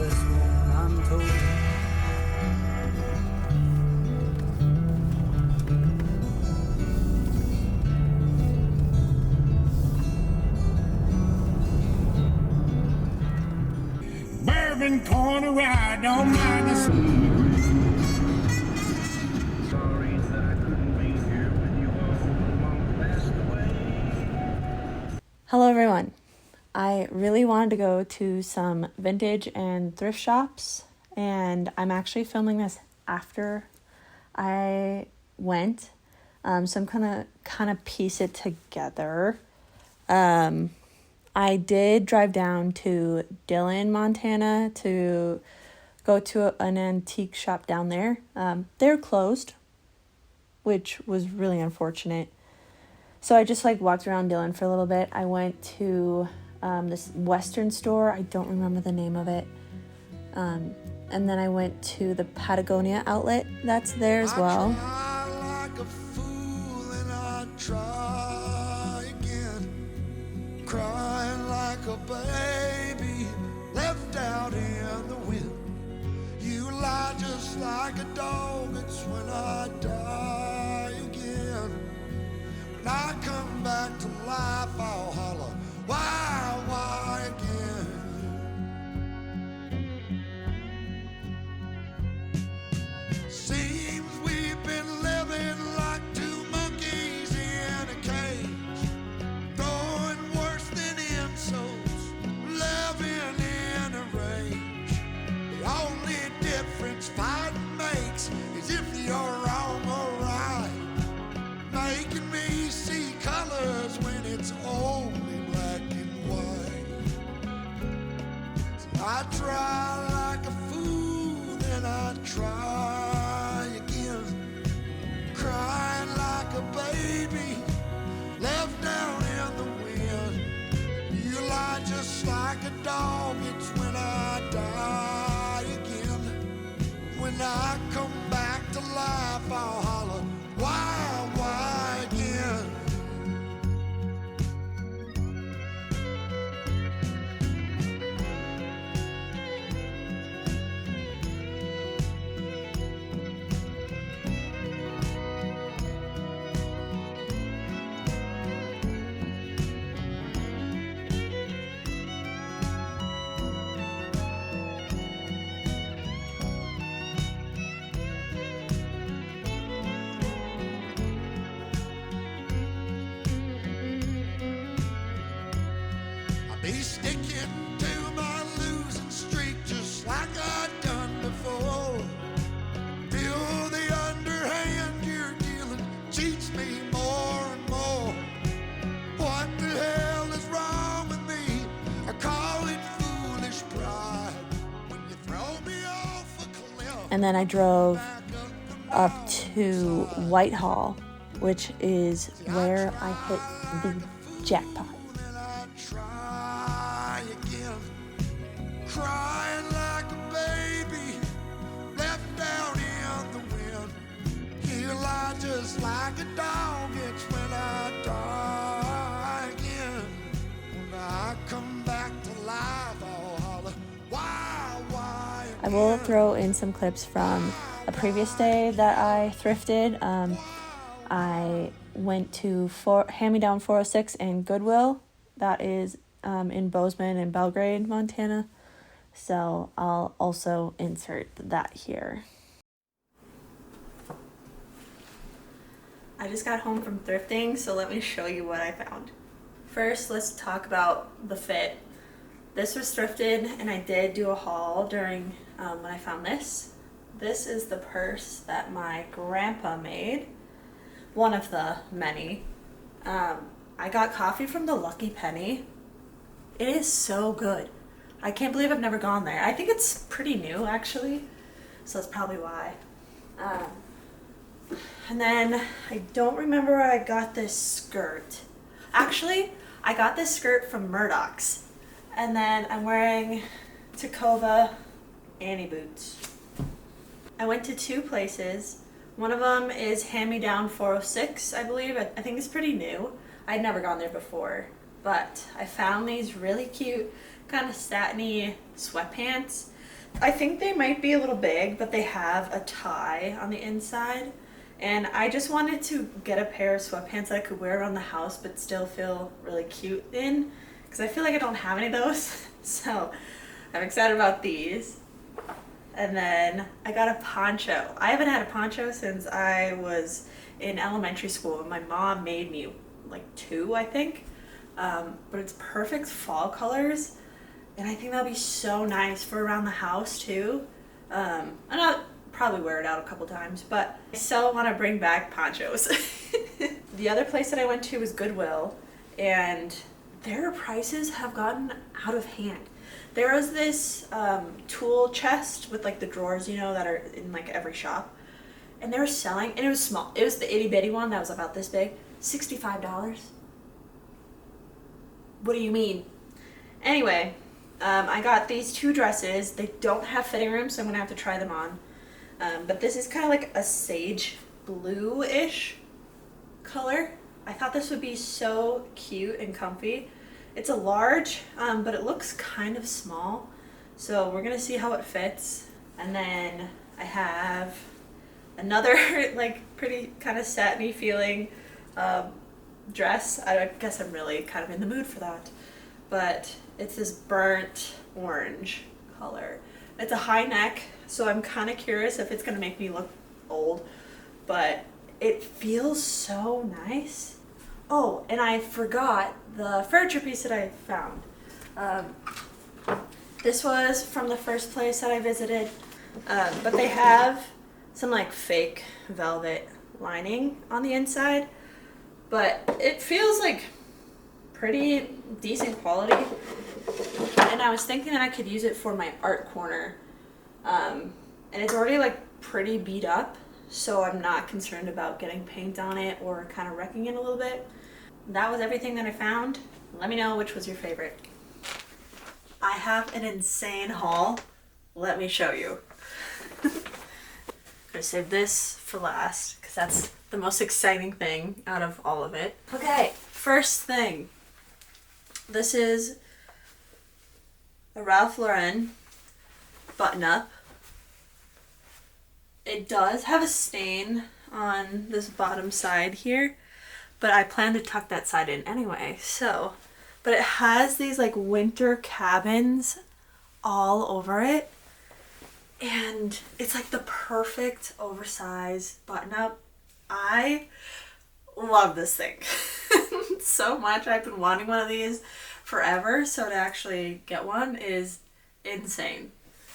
this one, I'm told. Bourbon corner ride, don't mind us. Sorry that I couldn't be here with you all. Mom passed away. Hello everyone. I really wanted to go to some vintage and thrift shops, and I'm actually filming this after I went, so I'm kind of piece it together. I did drive down to Dillon, Montana to go to an antique shop down there. They're closed, which was really unfortunate. So I just walked around Dillon for a little bit. I went to this Western store. I don't remember the name of it. And then I went to the Patagonia outlet. That's there as well. I try like a fool and I try again. Crying like a baby left out in the wind. You lie just like a dog. It's when I die again. When I come back to life, I'll holler, why again? Seems we've been living like two monkeys in a cage, throwing worse than insults, living in a rage. The only difference fighting makes is if you're wrong or right, making me see colors when it's only black and white. So I try like a fool, then I try again, crying like a baby left down in the wind. You lie just like a dog. It's when I die again. When I come back to life, I'll holler, why again? Be sticking to my losing streak just like I've done before. Feel the underhand you're dealing cheats me more and more. What the hell is wrong with me? I call it foolish pride. When you throw me off a cliff. And then I drove up to Whitehall, which is where I hit the jackpot. Crying like a baby left down in the wind. You lie just like a dog. It's when I die again. When I come back to life, I'll holler, why I will throw in some clips from a previous day that I thrifted. I went to Hand-Me-Down 406 and Goodwill. That is in Bozeman and Belgrade, Montana. So I'll also insert that here. I just got home from thrifting, so let me show you what I found. First, let's talk about the fit. This was thrifted, and I did do a haul during when I found this. This is the purse that my grandpa made, one of the many. I got coffee from the Lucky Penny. It is so good. I can't believe I've never gone there. I think it's pretty new, actually, so that's probably why. And then I don't remember where I got this skirt. Actually, I got this skirt from Murdoch's. And then I'm wearing Tacova Annie boots. I went to two places. One of them is Hand-Me-Down 406, I believe. I think it's pretty new. I'd never gone there before. But I found these really cute, kind of satiny sweatpants. I think they might be a little big, but they have a tie on the inside. And I just wanted to get a pair of sweatpants that I could wear around the house but still feel really cute in. Because I feel like I don't have any of those. So I'm excited about these. And then I got a poncho. I haven't had a poncho since I was in elementary school. My mom made me like two, I think. But it's perfect fall colors. And I think that'll be so nice for around the house too. I'll probably wear it out a couple times, but I still want to bring back ponchos. The other place that I went to was Goodwill, and their prices have gotten out of hand. There was this tool chest with like the drawers, you know, that are in like every shop, and they were selling, and it was small. It was the itty bitty one that was about this big, $65. What do you mean? Anyway, I got these two dresses. They don't have fitting rooms, so I'm gonna have to try them on. But this is kind of like a sage blue-ish color. I thought this would be so cute and comfy. It's a large, but it looks kind of small. So we're gonna see how it fits. And then I have another like pretty kind of satiny feeling dress. I guess I'm really kind of in the mood for that. But it's this burnt orange color. It's a high neck, so I'm kind of curious if it's gonna make me look old, but it feels so nice. Oh, and I forgot the furniture piece that I found. This was from the first place that I visited, but they have some like fake velvet lining on the inside, but it feels like pretty decent quality. And I was thinking that I could use it for my art corner. And it's already like pretty beat up, so I'm not concerned about getting paint on it or kind of wrecking it a little bit. That was everything that I found. Let me know which was your favorite. I have an insane haul. Let me show you. I'm gonna save this for last because that's the most exciting thing out of all of it. Okay, first thing. This is a Ralph Lauren button-up. It does have a stain on this bottom side here, but I plan to tuck that side in anyway, so. But it has these like winter cabins all over it, and it's like the perfect oversized button-up. I love this thing so much. I've been wanting one of these forever, so to actually get one is insane.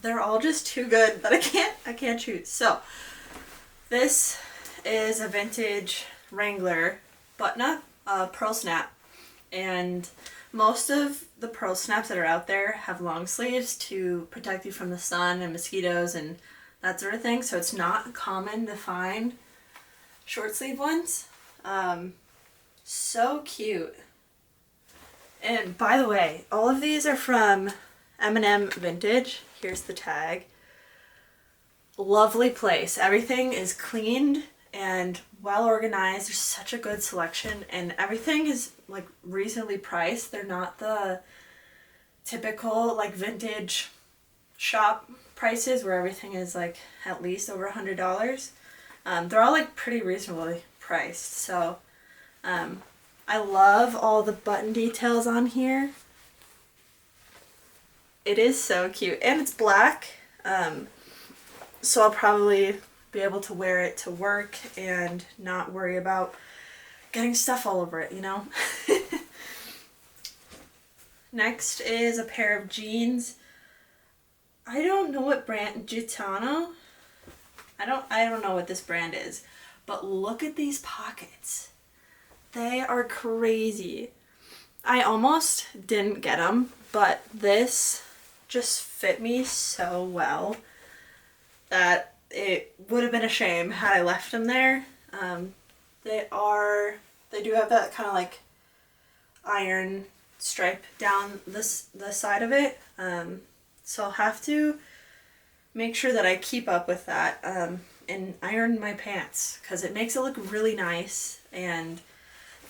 They're all just too good that I can't choose. So this is a vintage Wrangler button-up, pearl snap, and most of the pearl snaps that are out there have long sleeves to protect you from the sun and mosquitoes and that sort of thing, so it's not common to find short sleeve ones. So cute. And by the way, all of these are from M&M Vintage. Here's the tag. Lovely place. Everything is cleaned and well organized. There's such a good selection, and everything is like reasonably priced. They're not the typical like vintage shop prices where everything is like at least over $100. They're all like pretty reasonably priced. So I love all the button details on here. It is so cute, and it's black, so I'll probably be able to wear it to work and not worry about getting stuff all over it, you know? Next is a pair of jeans. I don't know what brand, Gitano? I don't know what this brand is, but look at these pockets. They are crazy. I almost didn't get them, but this just fit me so well that it would have been a shame had I left them there. They do have that kind of like iron stripe down the side of it. So I'll have to make sure that I keep up with that and iron my pants because it makes it look really nice. And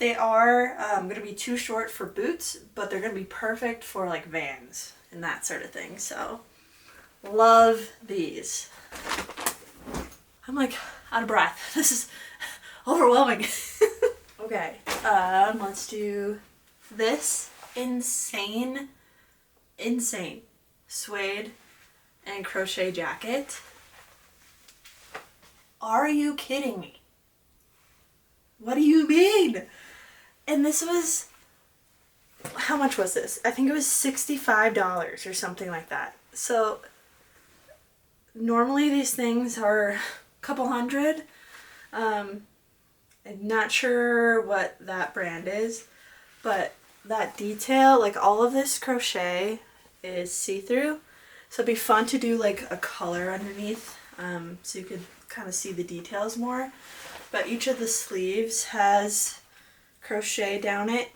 they are going to be too short for boots, but they're going to be perfect for like Vans and that sort of thing. So Love these. I'm like out of breath. This is overwhelming. Okay, let's do this insane suede and crochet jacket. Are you kidding me? What do you mean? And this was, how much was this? I think it was $65 or something like that. So normally these things are a couple hundred. I'm not sure what that brand is, but that detail, like all of this crochet is see-through. So it'd be fun to do like a color underneath, so you could kind of see the details more. But each of the sleeves has crochet down it,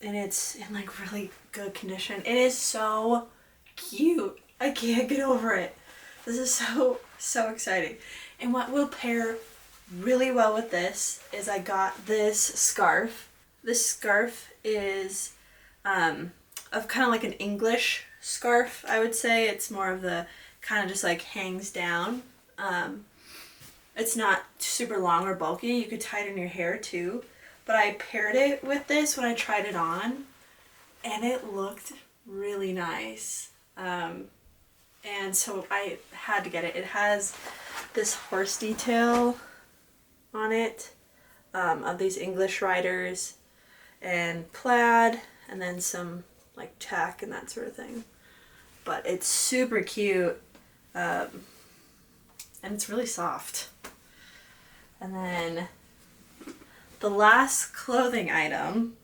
and it's in like really good condition. It is so cute. I can't get over it. This is so exciting. And what will pair really well with this is I got this scarf. This scarf is of kind of like an English scarf, I would say. It's more of the kind of just like hangs down. It's not super long or bulky. You could tie it in your hair too. But I paired it with this when I tried it on, and it looked really nice. And so I had to get it. It has this horse detail on it, of these English riders and plaid, and then some like tack and that sort of thing. But it's super cute, and it's really soft. And then the last clothing item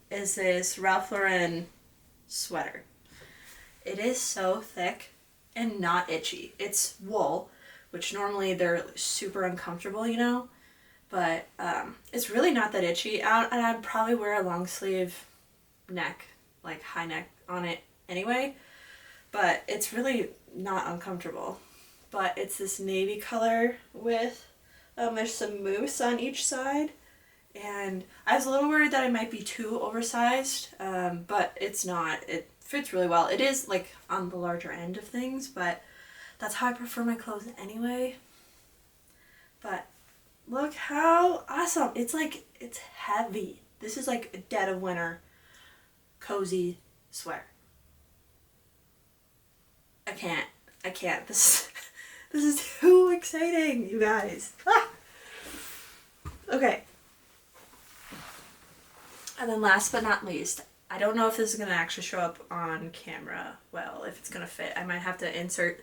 is this Ralph Lauren sweater. It is so thick and not itchy. It's wool, which normally they're super uncomfortable, you know, but it's really not that itchy. And I'd probably wear a long sleeve neck, like high neck on it anyway, but it's really not uncomfortable. But it's this navy color with, there's some mousse on each side. And I was a little worried that it might be too oversized, but it's not. It fits really well. It is like on the larger end of things, but that's how I prefer my clothes anyway. But look how awesome. It's like, it's heavy. This is like a dead of winter cozy sweater. I can't. This is too exciting, you guys. Ah! Okay. And then last but not least, I don't know if this is going to actually show up on camera well, if it's going to fit. I might have to insert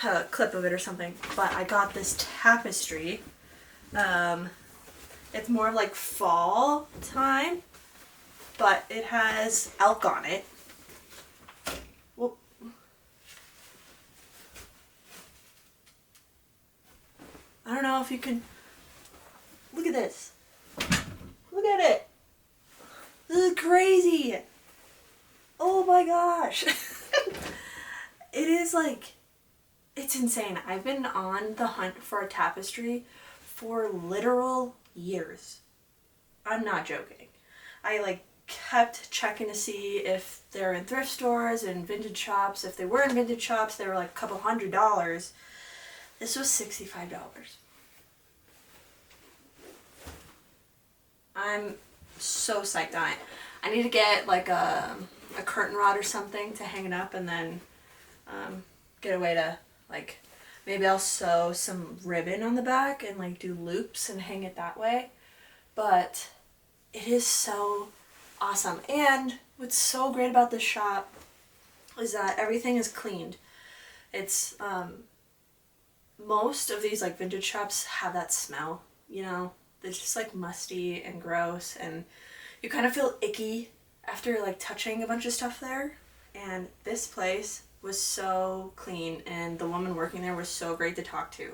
a clip of it or something. But I got this tapestry. It's more like fall time, but it has elk on it. Whoop. I don't know if you can... Look at this. Look at it. This is crazy. Oh my gosh. It is like, it's insane. I've been on the hunt for a tapestry for literal years. I'm not joking. I like kept checking to see if they're in thrift stores and vintage shops. If they were in vintage shops, they were like a couple $100s. This was $65. I'm so psyched on it. I need to get like a curtain rod or something to hang it up, and then get a way to, like, maybe I'll sew some ribbon on the back and like do loops and hang it that way. But it is so awesome. And what's so great about this shop is that everything is cleaned. It's most of these like vintage shops have that smell, you know. It's just like musty and gross, and you kind of feel icky after like touching a bunch of stuff there. And this place was so clean, and the woman working there was so great to talk to.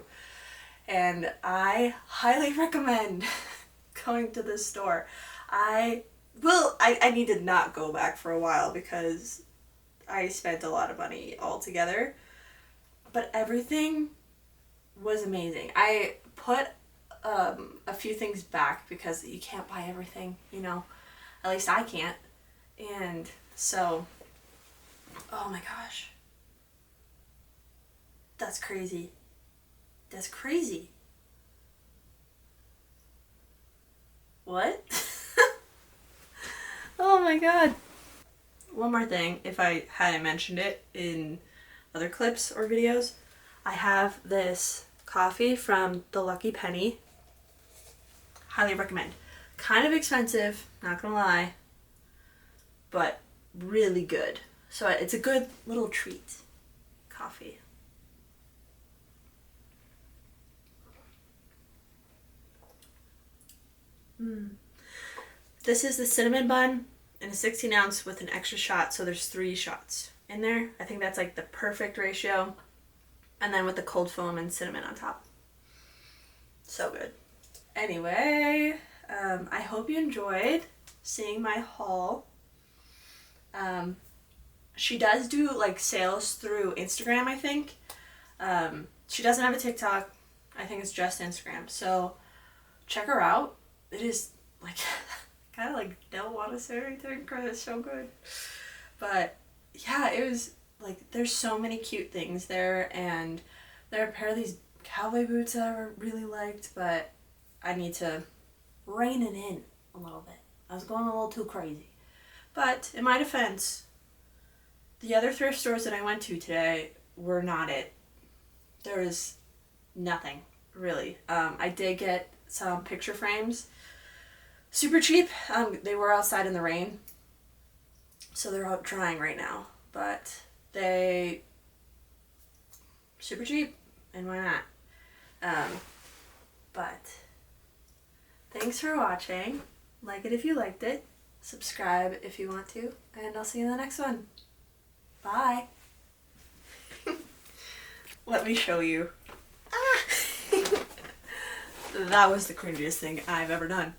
And I highly recommend going to this store. I need to not go back for a while because I spent a lot of money altogether. But everything was amazing. I put a few things back because you can't buy everything, you know. At least I can't. And so, oh my gosh. That's crazy. That's crazy. What? Oh my god. One more thing, if I hadn't mentioned it in other clips or videos, I have this coffee from the Lucky Penny. Highly recommend. Kind of expensive, not gonna lie, but really good. So it's a good little treat. Coffee. This is the cinnamon bun in a 16 ounce with an extra shot, so there's 3 shots in there. I think that's like the perfect ratio. And then with the cold foam and cinnamon on top. So good. Anyway, I hope you enjoyed seeing my haul. She does do like sales through Instagram, I think. She doesn't have a TikTok. I think it's just Instagram. So check her out. It is like kind of like don't want to say anything because it's so good. But yeah, it was like there's so many cute things there, and there are a pair of these cowboy boots that I really liked, but I need to rein it in a little bit. I was going a little too crazy. But in my defense, the other thrift stores that I went to today were not it. There was nothing, really. I did get some picture frames. Super cheap. They were outside in the rain. So they're out drying right now. But they... super cheap. And why not? But thanks for watching. Like it if you liked it. Subscribe if you want to. And I'll see you in the next one. Bye. Let me show you. Ah! That was the cringiest thing I've ever done.